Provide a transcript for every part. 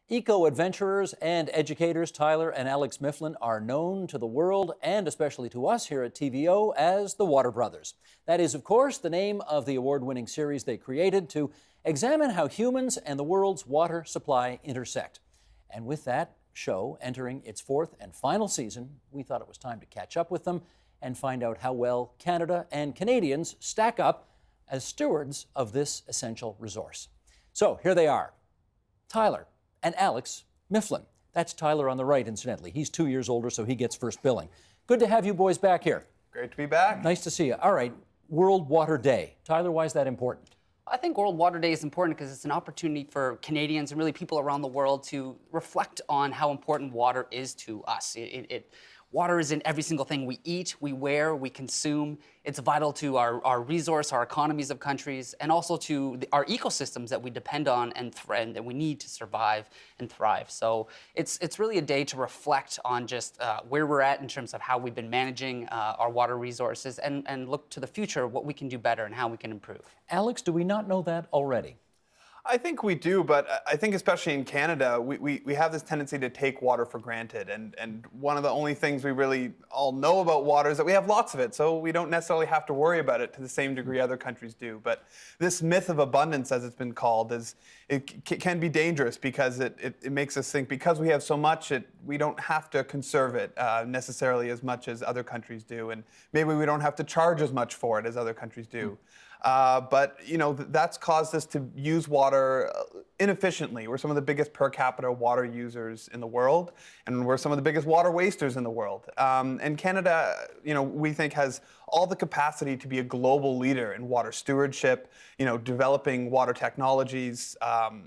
Eco-adventurers and educators Tyler and Alex Mifflin are known to the world and especially to us here at TVO as the Water Brothers. That is, of course, the name of the award-winning series they created to examine how humans and the world's water supply intersect. And with that show entering its fourth and final season, we thought it was time to catch up with them and find out how well Canada and Canadians stack up as stewards of this essential resource. So here they are, Tyler and Alex Mifflin. That's Tyler on the right, incidentally. He's 2 years older, so he gets first billing. Good to have you boys back here. Great to be back. Nice to see you. All right, World Water Day. Tyler, why is that important? I think World Water Day is important because it's an opportunity for Canadians and really people around the world to reflect on how important water is to us. Water is in every single thing we eat, we wear, we consume. It's vital to our resource, our economies of countries, and also to our ecosystems that we depend on and that we need to survive and thrive. So it's really a day to reflect on just where we're at in terms of how we've been managing our water resources and look to the future, what we can do better and how we can improve. Alex, do we not know that already? I think we do, but I think especially in Canada, we have this tendency to take water for granted. And one of the only things we really all know about water is that we have lots of it, so we don't necessarily have to worry about it to the same degree other countries do. But this myth of abundance, as it's been called, can be dangerous because it makes us think because we have so much, we don't have to conserve it necessarily as much as other countries do. And maybe we don't have to charge as much for it as other countries do. But, you know, that's caused us to use water inefficiently. We're some of the biggest per capita water users in the world, and we're some of the biggest water wasters in the world. And Canada, you know, we think has all the capacity to be a global leader in water stewardship, you know, developing water technologies.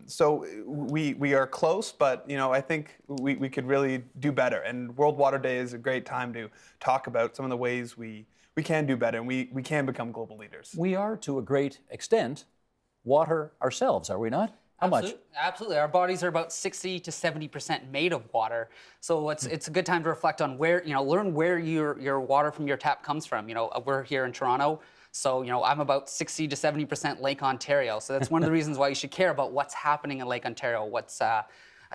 So we are close, but, you know, I think we could really do better. And World Water Day is a great time to talk about some of the ways we can do better, and we can become global leaders. We are, to a great extent, water ourselves, are we not? How much? Absolutely. Our bodies are about 60 to 70% made of water. So it's a good time to reflect on where, you know, learn where your water from your tap comes from. You know, we're here in Toronto. So, you know, I'm about 60 to 70% Lake Ontario. So that's one of the reasons why you should care about what's happening in Lake Ontario, what's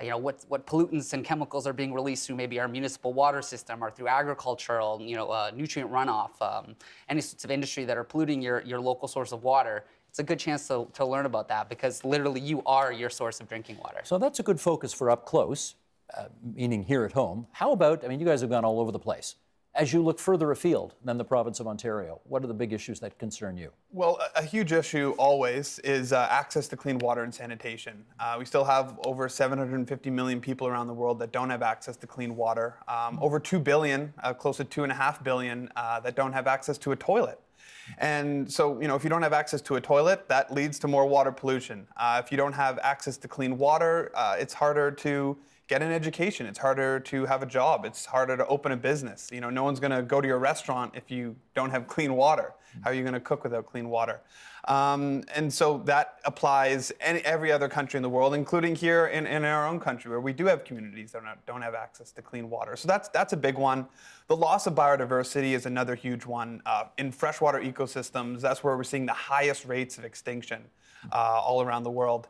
you know, what pollutants and chemicals are being released through maybe our municipal water system or through agricultural, you know, nutrient runoff, any sorts of industry that are polluting your local source of water. It's a good chance to learn about that because literally you are your source of drinking water. So that's a good focus for up close, meaning here at home. How about, I mean, you guys have gone all over the place. As you look further afield than the province of Ontario, what are the big issues that concern you? Well, a huge issue always is access to clean water and sanitation. We still have over 750 million people around the world that don't have access to clean water. Over 2 billion, close to 2.5 billion, that don't have access to a toilet. And so, you know, if you don't have access to a toilet, that leads to more water pollution. If you don't have access to clean water, it's harder to get an education. It's harder to have a job. It's harder to open a business. You know, no one's going to go to your restaurant if you don't have clean water. How are you going to cook without clean water? And so that applies every other country in the world, including here in our own country, where we do have communities that don't have access to clean water. So that's a big one. The loss of biodiversity is another huge one. In freshwater ecosystems, that's where we're seeing the highest rates of extinction all around the world.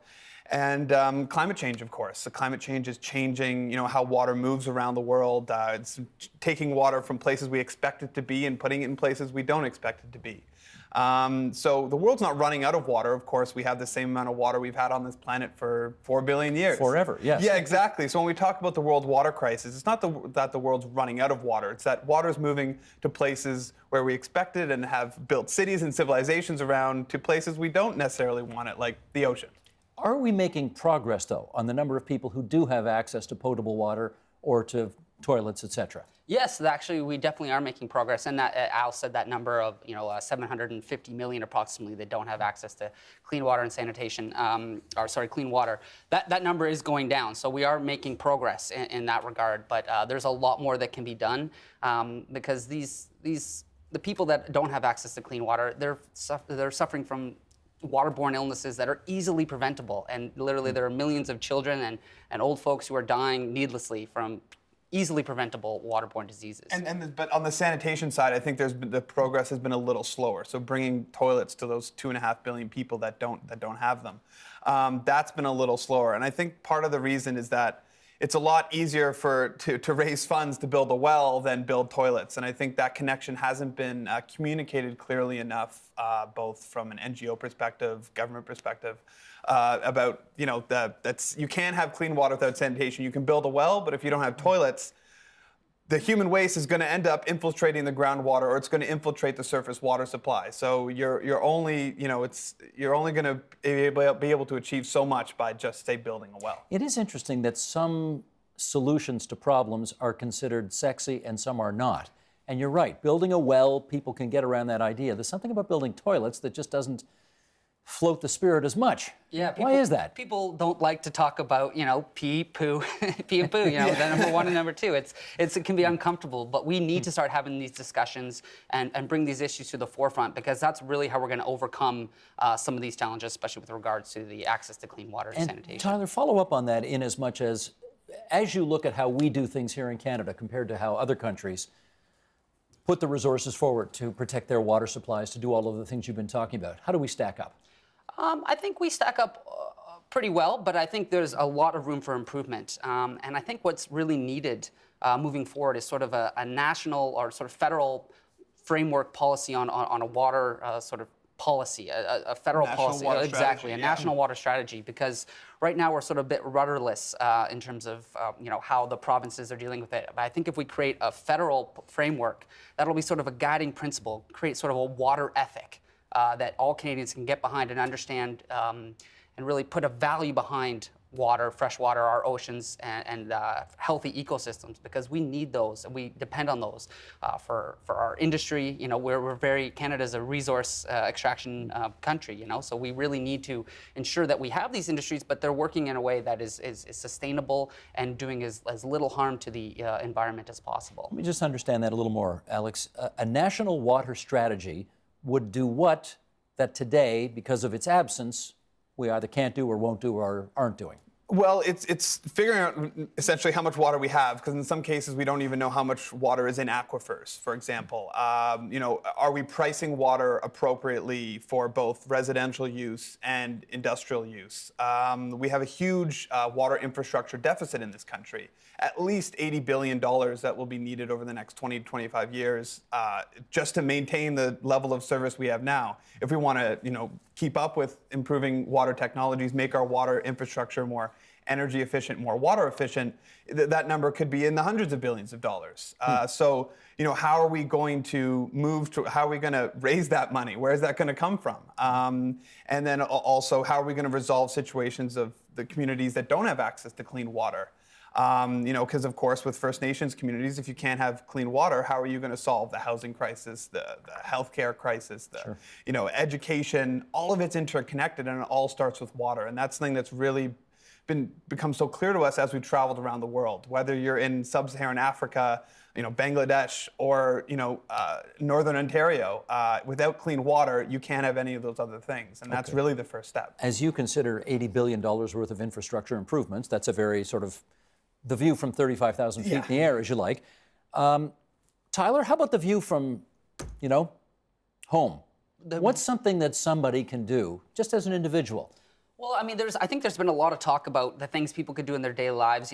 And climate change, of course. The climate change is changing, you know, how water moves around the world. It's taking water from places we expect it to be and putting it in places we don't expect it to be. So the world's not running out of water. Of course, we have the same amount of water we've had on this planet for 4 billion years. Forever, yes. Yeah, exactly. So when we talk about the world water crisis, it's not that the world's running out of water. It's that water is moving to places where we expect it and have built cities and civilizations around to places we don't necessarily want it, like the ocean. Are we making progress, though, on the number of people who do have access to potable water or to toilets, etc.? Yes, actually, we definitely are making progress. And that, Al said that number of, you know, 750 million approximately that don't have access to clean water and sanitation, clean water. That number is going down. So we are making progress in that regard. But there's a lot more that can be done because the people that don't have access to clean water, they're suffering from waterborne illnesses that are easily preventable. And literally there are millions of children and old folks who are dying needlessly from easily preventable waterborne diseases. But on the sanitation side, I think the progress has been a little slower. So bringing toilets to those 2.5 billion people that don't have them, that's been a little slower. And I think part of the reason is that it's a lot easier to raise funds to build a well than build toilets. And I think that connection hasn't been communicated clearly enough, both from an NGO perspective, government perspective, about, you can't have clean water without sanitation. You can build a well, but if you don't have toilets, the human waste is going to end up infiltrating the groundwater, or it's going to infiltrate the surface water supply. So you're only going to be able to achieve so much by just, say, building a well. It is interesting that some solutions to problems are considered sexy and some are not. And you're right, building a well, people can get around that idea. There's something about building toilets that just doesn't float the spirit as much. Yeah, why is that? People don't like to talk about, pee, poo, pee and poo, the number one and number two. It can be uncomfortable, but we need to start having these discussions and bring these issues to the forefront, because that's really how we're going to overcome some of these challenges, especially with regards to the access to clean water and sanitation. Tyler, follow up on that in as much as you look at how we do things here in Canada compared to how other countries put the resources forward to protect their water supplies, to do all of the things you've been talking about. How do we stack up? I think we stack up pretty well, but I think there's a lot of room for improvement. And I think what's really needed moving forward is sort of a national or sort of federal framework policy on a water sort of policy, a federal policy. Exactly, a national water strategy, because right now we're sort of a bit rudderless in terms of how the provinces are dealing with it. But I think if we create a federal framework, that'll be sort of a guiding principle, create sort of a water ethic that all Canadians can get behind and understand, and really put a value behind water, fresh water, our oceans, and healthy ecosystems, because we need those and we depend on those for our industry. Canada's a resource extraction country, so we really need to ensure that we have these industries, but they're working in a way that is sustainable and doing as little harm to the environment as possible. Let me just understand that a little more, Alex. A national water strategy would do what that today, because of its absence, we either can't do or won't do or aren't doing? Well, it's figuring out essentially how much water we have, because in some cases we don't even know how much water is in aquifers, for example. Are we pricing water appropriately for both residential use and industrial use? We have a huge water infrastructure deficit in this country. At least $80 billion that will be needed over the next 20 to 25 years just to maintain the level of service we have now. If we want to, keep up with improving water technologies, make our water infrastructure more energy efficient, more water efficient, that number could be in the hundreds of billions of dollars. So, how are we going to how are we going to raise that money? Where is that going to come from? And then also, how are we going to resolve situations of the communities that don't have access to clean water? Because of course, with First Nations communities, if you can't have clean water, how are you going to solve the housing crisis, the healthcare crisis, education? All of it's interconnected, and it all starts with water. And that's something that's really become so clear to us as we've traveled around the world. Whether you're in sub-Saharan Africa, Bangladesh, or Northern Ontario, without clean water, you can't have any of those other things, and that's really the first step. As you consider $80 billion worth of infrastructure improvements, that's a very sort of the view from 35,000 feet in the air, as you like. Tyler, how about the view from, home? What's something that somebody can do, just as an individual? Well, I think there's been a lot of talk about the things people could do in their daily lives.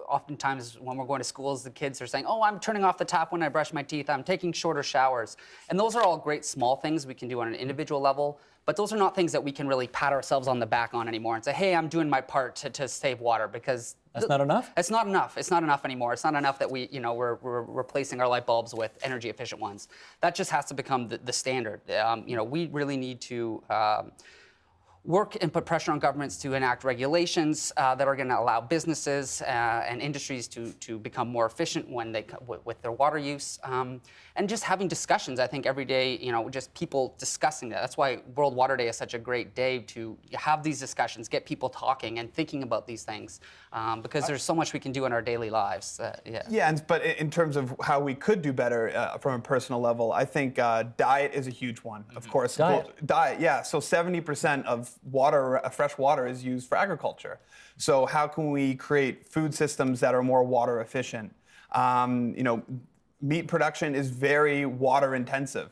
Oftentimes when we're going to schools, the kids are saying, "Oh, I'm turning off the tap when I brush my teeth. I'm taking shorter showers." And those are all great small things we can do on an individual level, but those are not things that we can really pat ourselves on the back on anymore and say, "Hey, I'm doing my part to save water," because that's not enough? It's not enough. It's not enough anymore. It's not enough that we're replacing our light bulbs with energy efficient ones. That just has to become the standard. We really need to work and put pressure on governments to enact regulations that are going to allow businesses and industries to become more efficient when with their water use, and just having discussions. I think every day, just people discussing that. That's why World Water Day is such a great day to have these discussions, get people talking and thinking about these things, because there's so much we can do in our daily lives. But in terms of how we could do better from a personal level, I think diet is a huge one. Of course, diet. Yeah. So 70% of fresh water is used for agriculture. So how can we create food systems that are more water efficient? You know, meat production is very water intensive.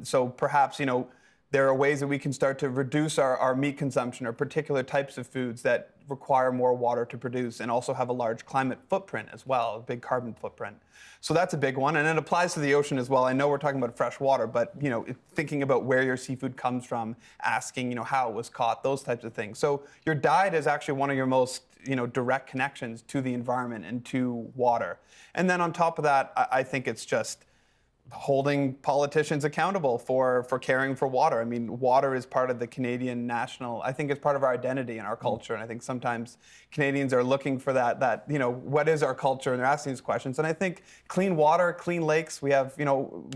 So perhaps, you know, there are ways that we can start to reduce our meat consumption or particular types of foods that require more water to produce and also have a large climate footprint as well, a big carbon footprint. So that's a big one, and it applies to the ocean as well. I know we're talking about fresh water, but you know, thinking about where your seafood comes from, asking, you know, how it was caught, those types of things. So your diet is actually one of your most, you know, direct connections to the environment and to water. And then on top of that, I think it's just holding politicians accountable for caring for water. I mean, water is part of the Canadian national, I think it's part of our identity and our culture. And I think sometimes Canadians are looking for that, you know, what is our culture? And they're asking these questions. And I think clean water, clean lakes, we have, you know,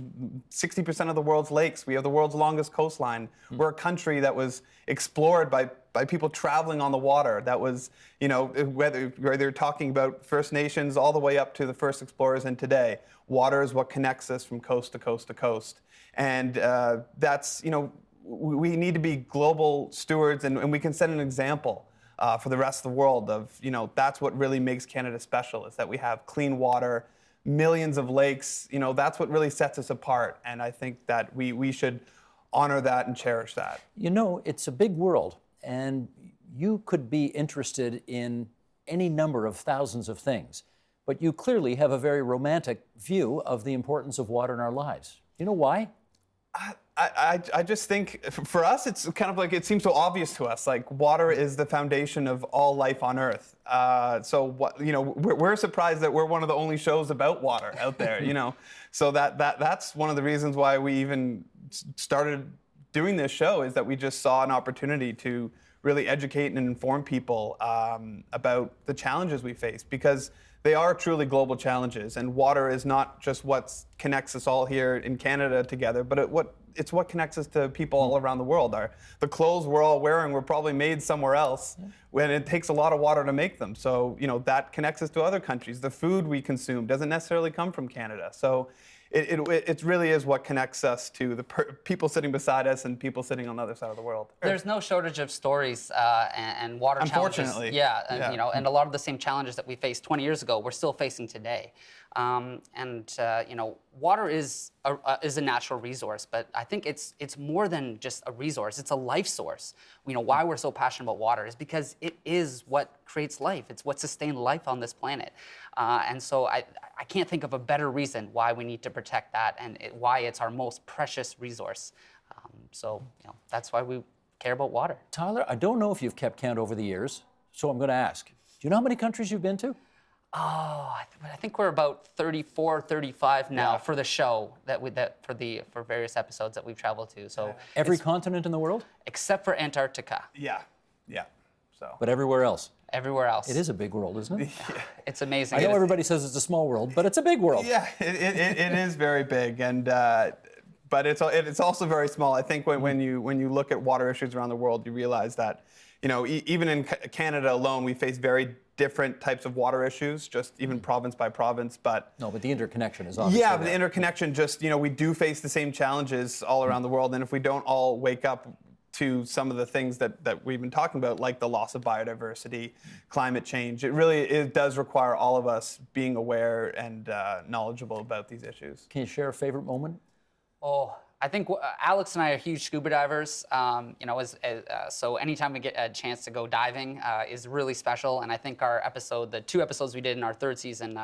60% of the world's lakes. We have the world's longest coastline. We're a country that was explored by people traveling on the water. That was, you know, whether you're talking about First Nations all the way up to the first explorers and today, water is what connects us from coast to coast to coast. And that's, you know, we need to be global stewards, and we can set an example for the rest of the world of, you know, that's what really makes Canada special, is that we have clean water, millions of lakes. You know, that's what really sets us apart. And I think that we should honor that and cherish that. You know, it's a big world, and you could be interested in any number of thousands of things, but you clearly have a very romantic view of the importance of water in our lives. You know why? I just think for us, it's kind of like, it seems so obvious to us, like water is the foundation of all life on Earth. So what, you know, we're surprised that we're one of the only shows about water out there, you know. So that's one of the reasons why we even started doing this show, is that we just saw an opportunity to really educate and inform people about the challenges we face, because they are truly global challenges, and water is not just what connects us all here in Canada together, but it's what connects us to people all around the world. The clothes we're all wearing were probably made somewhere else, when it takes a lot of water to make them. So, you know, that connects us to other countries. The food we consume doesn't necessarily come from Canada. So it really is what connects us to the people sitting beside us and people sitting on the other side of the world. There's no shortage of stories and water Unfortunately. challenges. Yeah, you know, and a lot of the same challenges that we faced 20 years ago, we're still facing today. You know, water is a natural resource, but I think it's more than just a resource. It's a life source. You know, why we're so passionate about water is because it is what creates life. It's what sustains life on this planet. And so I can't think of a better reason why we need to protect that, and why it's our most precious resource. So, you know, that's why we care about water. Tyler, I don't know if you've kept count over the years, so I'm going to ask. Do you know how many countries you've been to? Oh, I think we're about 34, 35 now for the show for various episodes that we've traveled to. So Every continent in the world? except for Antarctica, Yeah. So. But everywhere else. everywhere else. It is a big world, isn't it? It's amazing. I know everybody says it's a small world, but it's a big world. Yeah, it is very big, and but it's also very small. I think when you look at water issues around the world, you realize that, you know, even in Canada alone, we face very different types of water issues, just even province by province. But no, but the interconnection is obviously yeah, but the there. interconnection, just, you know, we do face the same challenges all around the world, and if we don't all wake up to some of the things that we've been talking about, like the loss of biodiversity, climate change, it does require all of us being aware and knowledgeable about these issues. Can you share a favorite moment? Oh, I think Alex and I are huge scuba divers. You know, so anytime we get a chance to go diving is really special. And I think the 2 episodes we did in our 3rd season,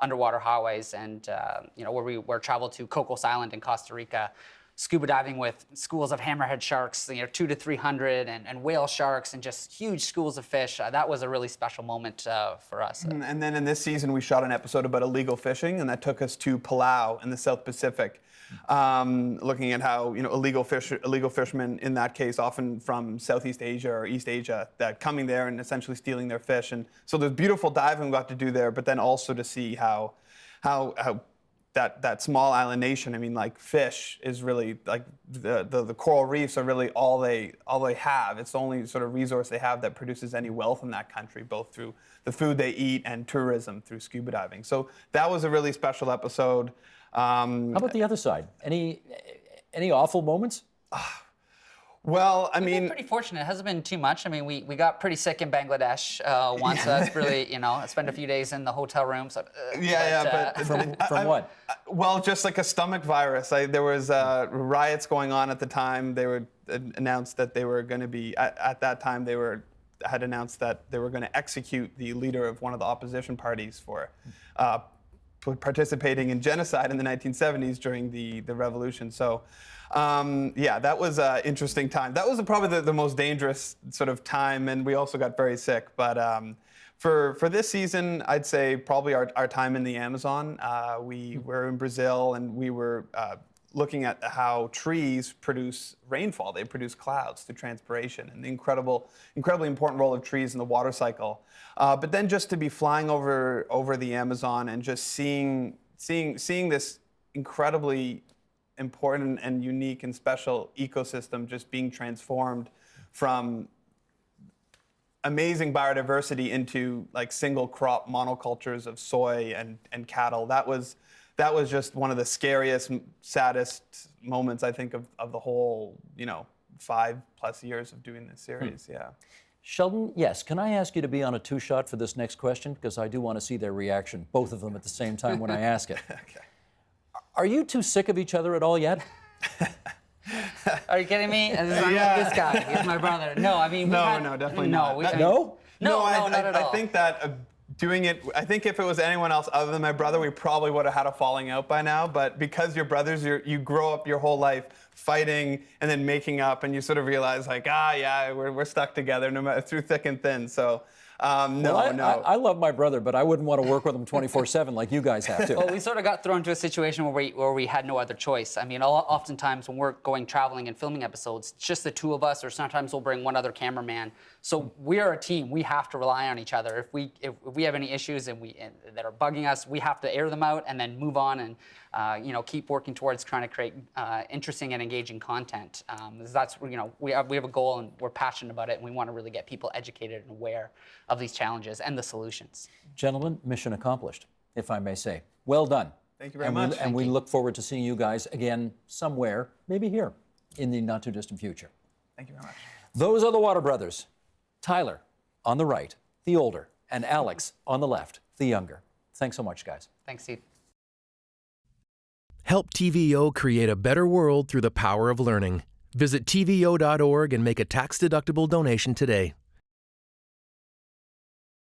Underwater Highways, and you know, where we traveled to Cocos Island in Costa Rica, scuba diving with schools of hammerhead sharks, you know, 200 to 300, and whale sharks, and just huge schools of fish. That was a really special moment for us. And then in this season, we shot an episode about illegal fishing, and that took us to Palau in the South Pacific, looking at how, you know, illegal fishermen, in that case, often from Southeast Asia or East Asia, that coming there and essentially stealing their fish. And so there's beautiful diving we got to do there, but then also to see how that small island nation, I mean, like, fish is really, like, the coral reefs are really all they have. It's the only sort of resource they have that produces any wealth in that country, both through the food they eat and tourism through scuba diving. So that was a really special episode. How about the other side? Any awful moments? Well, I We've been mean, pretty fortunate. It hasn't been too much. I mean, we got pretty sick in Bangladesh once. So that's really, I spent a few days in the hotel room. So, but From what? Well, just like a stomach virus. There was riots going on at the time. They were announced that they were going to be at that time. Had announced that they were going to execute the leader of one of the opposition parties for participating in genocide in the 1970s during the revolution. So, that was an interesting time. That was probably the most dangerous sort of time, and we also got very sick. But for this season, I'd say probably our time in the Amazon. We were in Brazil, and we were looking at how trees produce rainfall. They produce clouds through transpiration, and the incredibly important role of trees in the water cycle. But then just to be flying over the Amazon and just seeing this incredibly important and unique and special ecosystem just being transformed from amazing biodiversity into like single crop monocultures of soy and cattle. That was just one of the scariest, saddest moments, I think, of the whole, 5+ years of doing this series. Yeah. Sheldon, yes. Can I ask you to be on a two-shot for this next question? Because I do want to see their reaction, both of them at the same time when I ask it. Okay. Are you two sick of each other at all yet? Are you kidding me? This is not this guy. He's my brother. No, I mean, No, definitely not. No? No, not at all. I think that doing it, I think if it was anyone else other than my brother, we probably would have had a falling out by now. But because you're brothers, you grow up your whole life fighting and then making up, and you sort of realize like, we're stuck together no matter through thick and thin. So. No. I love my brother, but I wouldn't want to work with him 24/7 like you guys have to. Well, we sort of got thrown into a situation where we had no other choice. I mean, oftentimes when we're going traveling and filming episodes, it's just the two of us, or sometimes we'll bring one other cameraman. So we are a team. We have to rely on each other. If we have any issues that are bugging us, we have to air them out and then move on and keep working towards trying to create interesting and engaging content. That's we have a goal and we're passionate about it, and we want to really get people educated and aware of these challenges and the solutions. Gentlemen, mission accomplished, if I may say. Well done. Thank you very much. And we look forward to seeing you guys again somewhere, maybe here, in the not-too-distant future. Thank you very much. Those are the Water Brothers. Tyler, on the right, the older, and Alex, on the left, the younger. Thanks so much, guys. Thanks, Steve. Help TVO create a better world through the power of learning. Visit TVO.org and make a tax-deductible donation today.